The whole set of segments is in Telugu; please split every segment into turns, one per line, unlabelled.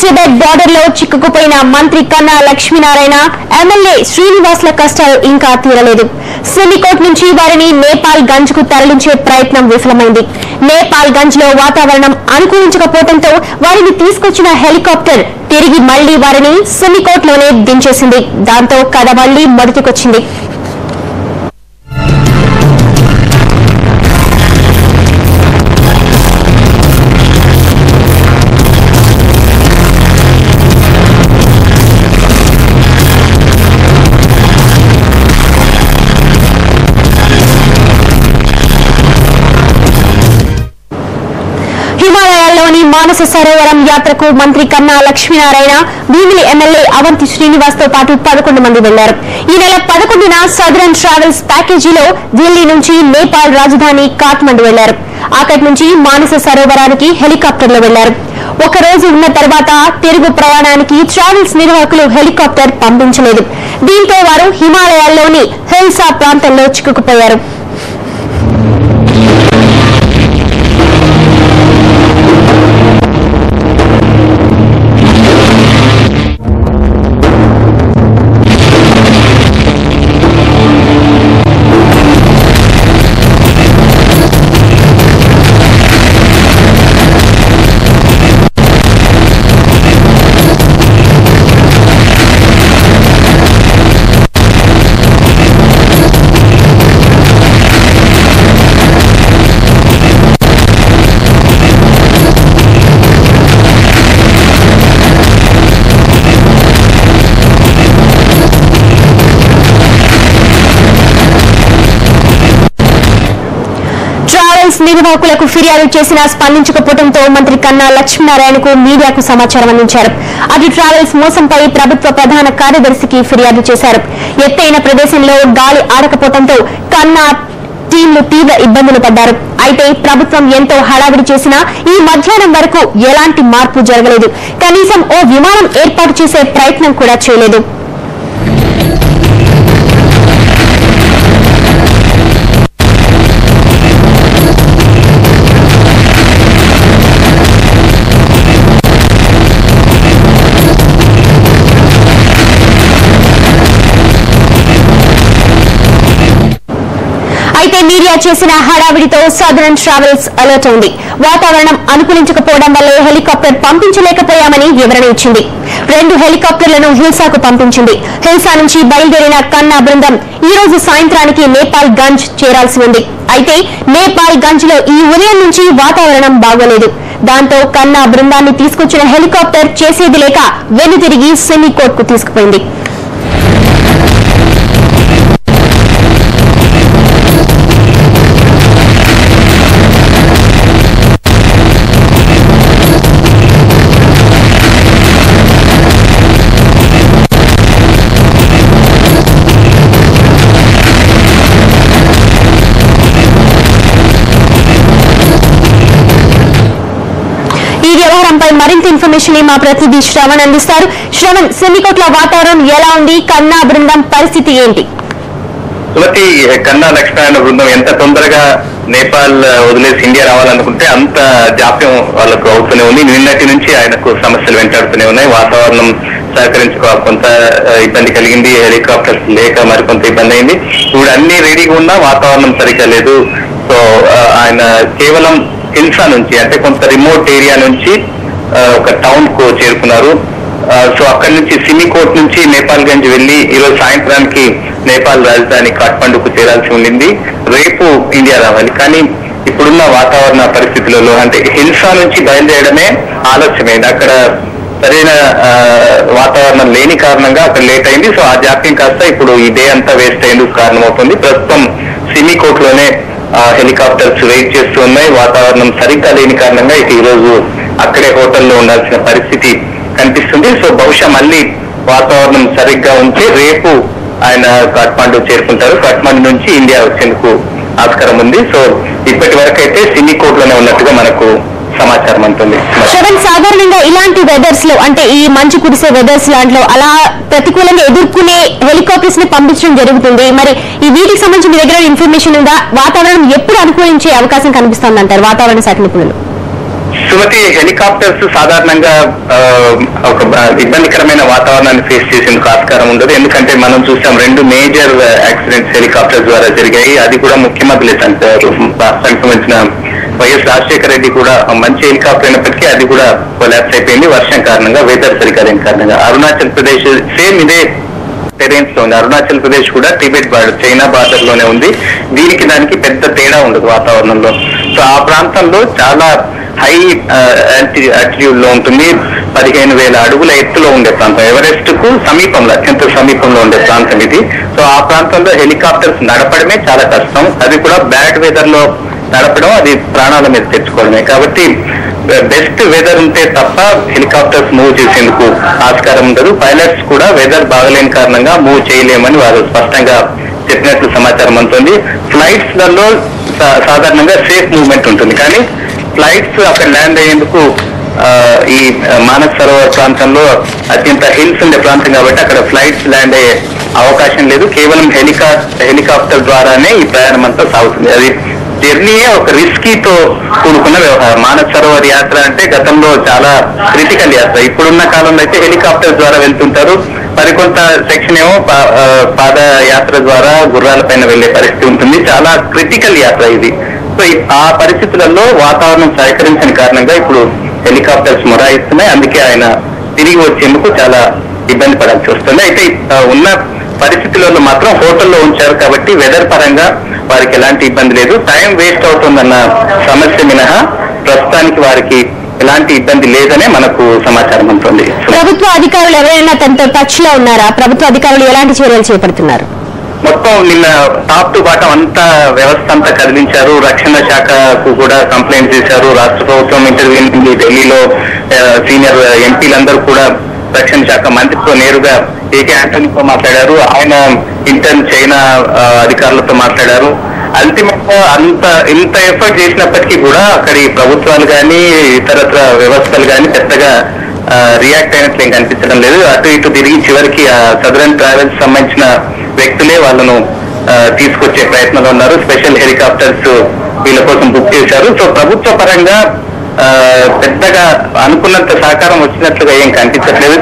టిబెట్ బార్డర్ లో చిక్కుకుపోయిన మంత్రి కన్నా లక్ష్మీనారాయణ ఎమ్మెల్యే శ్రీనివాస్ల కష్టాలు ఇంకా తీరలేదు. సిమికోట్ నుంచి వారిని నేపాల్ గంజ్ కు తరలించే ప్రయత్నం విఫలమైంది. నేపాల్ గంజ్ లో వాతావరణం అనుకూలించకపోవడంతో వారిని తీసుకొచ్చిన హెలికాప్టర్ తిరిగి మళ్లీ వారిని సిమికోట్ లోనే దించేసింది. దాంతో కథ మళ్లీ మొదటికొచ్చింది. హిమాలయాల్లోని మానస సరోవరం యాత్రకు మంత్రి కన్నా లక్ష్మీనారాయణ, భీమిలి ఎమ్మెల్యే అవంతి శ్రీనివాస్ తో పాటు 11 మంది వెళ్లారు. ఈ నెల 11న సదరన్ ట్రావెల్స్ ప్యాకేజీలో ఢిల్లీ నుంచి నేపాల్ రాజధాని కాఠ్మండు వెళ్లారు. అక్కడి నుంచి మానస సరోవరానికి హెలికాప్టర్లో వెళ్లారు. ఒక రోజు ఉన్న తర్వాత తిరుగు ప్రయాణానికి ట్రావెల్స్ నిర్వాహకులు హెలికాప్టర్ పంపించలేదు. దీంతో వారు హిమాలయాల్లోని హిల్సా ప్రాంతంలో చిక్కుకుపోయారు. నిర్వాహకులకు ఫిర్యాదు చేసినా స్పందించకపోవడంతో మంత్రి కన్నా లక్ష్మీనారాయణకు మీడియాకు సమాచారం అందించారు. అటు ట్రావెల్స్ మోసంపై ప్రభుత్వ ప్రధాన కార్యదర్శికి ఫిర్యాదు చేశారు. ఎత్తైన ప్రదేశంలో గాలి ఆడకపోవడంతో కన్నా టీంలు తీవ్ర ఇబ్బందులు పడ్డారు. అయితే ప్రభుత్వం ఎంతో హడావిడి చేసినా ఈ మధ్యాహ్నం వరకు ఎలాంటి మార్పు జరగలేదు. కనీసం ఓ విమానం ఏర్పాటు చేసే ప్రయత్నం కూడా చేయలేదు. అయితే మీడియా చేసిన హడావిడితో సదరన్ ట్రావెల్స్ అలర్ట్ అయింది. వాతావరణం అనుకూలించకపోవడం వల్లే హెలికాప్టర్ పంపించలేకపోయామని వివరణ ఇచ్చింది. 2 హెలికాప్టర్లను హిల్సాకు పంపించింది. హిల్సా నుంచి బయలుదేరిన కన్నా బృందం ఈ రోజు సాయంత్రానికి నేపాల్ గంజ్ చేరాల్సి ఉంది. అయితే నేపాల్ గంజ్ లో ఈ ఉదయం నుంచి వాతావరణం బాగోలేదు. దాంతో కన్నా బృందాన్ని తీసుకొచ్చిన హెలికాప్టర్ చేసేది లేక వెనుతిరిగి సిమికోట్ కు తీసుకుపోయింది. ఈ వ్యవహారంపై మరింత ఇన్ఫర్మేషన్ మా ప్రతినిధి శ్రవణ్ అందిస్తారు. శ్రవణ్, సిమికోట్ల వాతావరణం ఎలా ఉంది? కన్నా బృందం పరిస్థితి ఏంటి?
కన్నా లక్ష్మీనారాయణ బృందం ఎంత తొందరగా నేపాల్ వదిలేసి ఇండియా రావాలనుకుంటే అంత జాప్యం వాళ్ళకు అవుతూనే ఉంది. నిన్నటి నుంచి ఆయనకు సమస్యలు వెంటాడుతూనే ఉన్నాయి. వాతావరణం సహకరించుకో కొంత ఇబ్బంది కలిగింది. హెలికాప్టర్స్ లేక మరికొంత ఇబ్బంది అయింది. ఇప్పుడు అన్ని రెడీగా ఉన్నా వాతావరణం సరిగ్గా లేదు. సో ఆయన కేవలం హిల్సా నుంచి అంటే కొంత రిమోట్ ఏరియా నుంచి ఒక టౌన్ కు చేరుకున్నారు. సో అక్కడి నుంచి సిమికోట్ నుంచి నేపాల్ గంజ్ వెళ్లి ఈరోజు సాయంత్రానికి నేపాల్ రాజధాని కాఠ్మండుకు చేరాల్సి ఉండింది. రేపు ఇండియా రావాలి. కానీ ఇప్పుడున్న వాతావరణ పరిస్థితులలో అంటే హిల్సా నుంచి బయలుదేరడమే ఆలస్యమైంది. అక్కడ సరైన వాతావరణం లేని కారణంగా అక్కడ లేట్ అయింది. సో ఆ జాప్యం కాస్త ఇప్పుడు ఈ డే అంతా వేస్ట్ అయ్యేందుకు కారణమవుతుంది. ప్రస్తుతం సిమికోట్ లోనే హెలికాప్టర్స్ వెయిట్ చేస్తూ ఉన్నాయి. వాతావరణం సరిగ్గా లేని కారణంగా ఇక ఈ రోజు అక్కడే హోటల్లో ఉండాల్సిన పరిస్థితి కనిపిస్తుంది. సో బహుశా మళ్ళీ వాతావరణం సరిగ్గా ఉంటే రేపు ఆయన కాఠ్మండు చేరుకుంటారు. కాఠ్మండు నుంచి ఇండియా వచ్చేందుకు ఆస్కారం ఉంది. సో ఇప్పటి వరకు అయితే సిమికోట్ లోనే ఉన్నట్టుగా మనకు సమాచారం ఉంటుంది.
సాధారణంగా ఇలాంటి వెదర్స్ లో అంటే ఈ మంచు కురిసే వెదర్స్ లాంటిలో అలా ప్రతికూలంగా ఎదుర్కొనే హెలికాప్టర్స్ ని పంపించడం జరుగుతుంది. మరి ఈ వీటికి సంబంధించి మీ దగ్గర ఇన్ఫర్మేషన్ ఉందా? వాతావరణం ఎప్పుడు అనుకూలించే అవకాశం కనిపిస్తుంది అంటారు వాతావరణ శాఖ నిపుణులు?
సుమతి, హెలికాప్టర్స్ సాధారణంగా ఒక ఇబ్బందికరమైన వాతావరణాన్ని ఫేస్ చేసేందుకు ఆస్కారం ఉండదు. ఎందుకంటే మనం చూసాం 2 మేజర్ యాక్సిడెంట్స్ హెలికాప్టర్ ద్వారా జరిగాయి. అది కూడా ముఖ్యమంత్రి రాష్ట్రానికి సంబంధించిన వైఎస్ రాజశేఖర రెడ్డి కూడా మంచి హెలికాప్టర్ అయినప్పటికీ అది కూడా కొలాప్స్ అయిపోయింది వర్షం కారణంగా, వెదర్ సరిగా లేని కారణంగా. అరుణాచల్ ప్రదేశ్ సేమ్ ఇదే టెరెన్స్ లో ఉంది. అరుణాచల్ ప్రదేశ్ కూడా టిబెట్ బార్డర్, చైనా బార్డర్ లోనే ఉంది. దీనికి దానికి పెద్ద తేడా ఉండదు వాతావరణంలో. సో ఆ ప్రాంతంలో చాలా హై ఆల్టిట్యూడ్ లో ఉంటుంది. 15,000 అడుగుల ఎత్తులో ఉండే ప్రాంతం, ఎవరెస్ట్ కు సమీపంలో, అత్యంత సమీపంలో ఉండే ప్రాంతం ఇది. సో ఆ ప్రాంతంలో హెలికాప్టర్స్ నడపడమే చాలా కష్టం. అది కూడా బ్యాడ్ వెదర్ లో నడపడం, అది ప్రాణాల మీద తెచ్చుకోవడమే. కాబట్టి బెస్ట్ వెదర్ ఉంటే తప్ప హెలికాప్టర్స్ మూవ్ చేసేందుకు ఆస్కారం ఉండదు. పైలట్స్ కూడా వెదర్ బాగలేని కారణంగా మూవ్ చేయలేమని వారు స్పష్టంగా చెప్పినట్లు సమాచారం అందుతుంది. ఫ్లైట్స్ లలో సాధారణంగా సేఫ్ మూవ్మెంట్ ఉంటుంది, కానీ ఫ్లైట్స్ అక్కడ ల్యాండ్ అయ్యేందుకు ఈ మానస్ సరోవర్ ప్రాంతంలో అత్యంత హిల్స్ ఉండే ప్రాంతం కాబట్టి అక్కడ ఫ్లైట్స్ ల్యాండ్ అయ్యే అవకాశం లేదు. కేవలం హెలికాప్టర్ ద్వారానే ఈ ప్రయాణం అంతా సాగుతుంది. అది జర్నీయే ఒక రిస్కీతో కూడుకున్న వ్యవహారం. మానస్ సరోవర్ యాత్ర అంటే గతంలో చాలా క్రిటికల్ యాత్ర. ఇప్పుడున్న కాలంలో అయితే హెలికాప్టర్ ద్వారా వెళ్తుంటారు. మరికొంత సెక్షన్ ఏమో పాదయాత్ర ద్వారా గుర్రాల పైన వెళ్లే పరిస్థితి ఉంటుంది. చాలా క్రిటికల్ యాత్ర ఇది. సో ఆ పరిస్థితులలో వాతావరణం సహకరించిన కారణంగా ఇప్పుడు హెలికాప్టర్స్ మొరాయిస్తున్నాయి. అందుకే ఆయన తిరిగి వచ్చేందుకు చాలా ఇబ్బంది పడాల్సి వస్తుంది. అయితే ఉన్న పరిస్థితులలో మాత్రం హోటల్లో ఉంచారు కాబట్టి వెదర్ పరంగా వారికి ఎలాంటి ఇబ్బంది లేదు. టైం వేస్ట్ అవుతుందన్న సమస్య మినహా ప్రస్తుతానికి వారికి ఎలాంటి ఇబ్బంది లేదనే మనకు సమాచారం ఉంటుంది.
ప్రభుత్వ అధికారులు ఎవరైనా తనతో టచ్ లో ఉన్నారా? ప్రభుత్వ అధికారులు ఎలాంటి చర్యలు చేపడుతున్నారు?
మొత్తం నిన్న టాప్ టు బాటం అంతా వ్యవస్థ అంతా కదిలించారు. రక్షణ శాఖకు కూడా కంప్లైంట్ చేశారు. రాష్ట్ర ప్రభుత్వం ఇంటర్వ్యూ ఢిల్లీలో సీనియర్ ఎంపీలందరూ కూడా రక్షణ శాఖ మంత్రితో నేరుగా ఏకే ఆంటనీతో మాట్లాడారు. ఆయన చైనా అధికారులతో మాట్లాడారు. అల్టిమేట్ గా ఇంత ఎఫర్ట్ చేసినప్పటికీ కూడా అక్కడి ప్రభుత్వాలు కానీ ఇతరత్ర వ్యవస్థలు కానీ పెద్దగా రియాక్ట్ అయినట్లు ఏం కనిపించడం లేదు. అటు ఇటు తిరిగి చివరికి సదరన్ ట్రావెల్స్ సంబంధించిన వ్యక్తులే వాళ్ళను తీసుకొచ్చే ప్రయత్నంలో ఉన్నారు. స్పెషల్ హెలికాప్టర్స్ వీళ్ళ కోసం బుక్ చేశారు. సో ప్రభుత్వ పరంగా పెద్దగా అనుకున్నంత సహకారం వచ్చినట్లుగా ఏం కనిపించట్లేదు.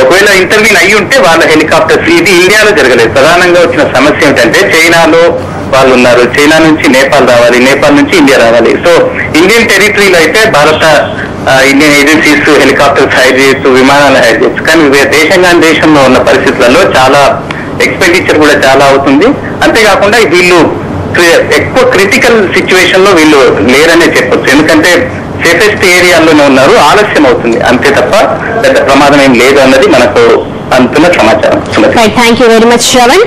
ఒకవేళ ఇంటర్వ్యూన్ అయ్యి ఉంటే వాళ్ళ హెలికాప్టర్స్, ఇది ఇండియాలో జరగలేదు. ప్రధానంగా వచ్చిన సమస్య ఏమిటంటే చైనాలో వాళ్ళు ఉన్నారు, చైనా నుంచి నేపాల్ రావాలి, నేపాల్ నుంచి ఇండియా రావాలి. సో ఇండియన్ టెరిటరీలో అయితే భారత ఇండియన్ ఏజెన్సీస్ హెలికాప్టర్స్ హైర్ చేయొచ్చు, విమానాలు హైర్ చేయొచ్చు. కానీ దేశంలో ఉన్న పరిస్థితులలో చాలా ఎక్స్పెండిచర్ కూడా చాలా అవుతుంది. అంతేకాకుండా వీళ్ళు ఎక్కువ క్రిటికల్ సిచ్యువేషన్ లో వీళ్ళు లేరనే చెప్పొచ్చు. ఎందుకంటే సేఫెస్ట్ ఏరియాల్లోనే ఉన్నారు, ఆలస్యం అవుతుంది అంతే తప్ప పెద్ద ప్రమాదం ఏం లేదు అన్నది మనకు అందుతున్న సమాచారం.
Thank you very much Shravan.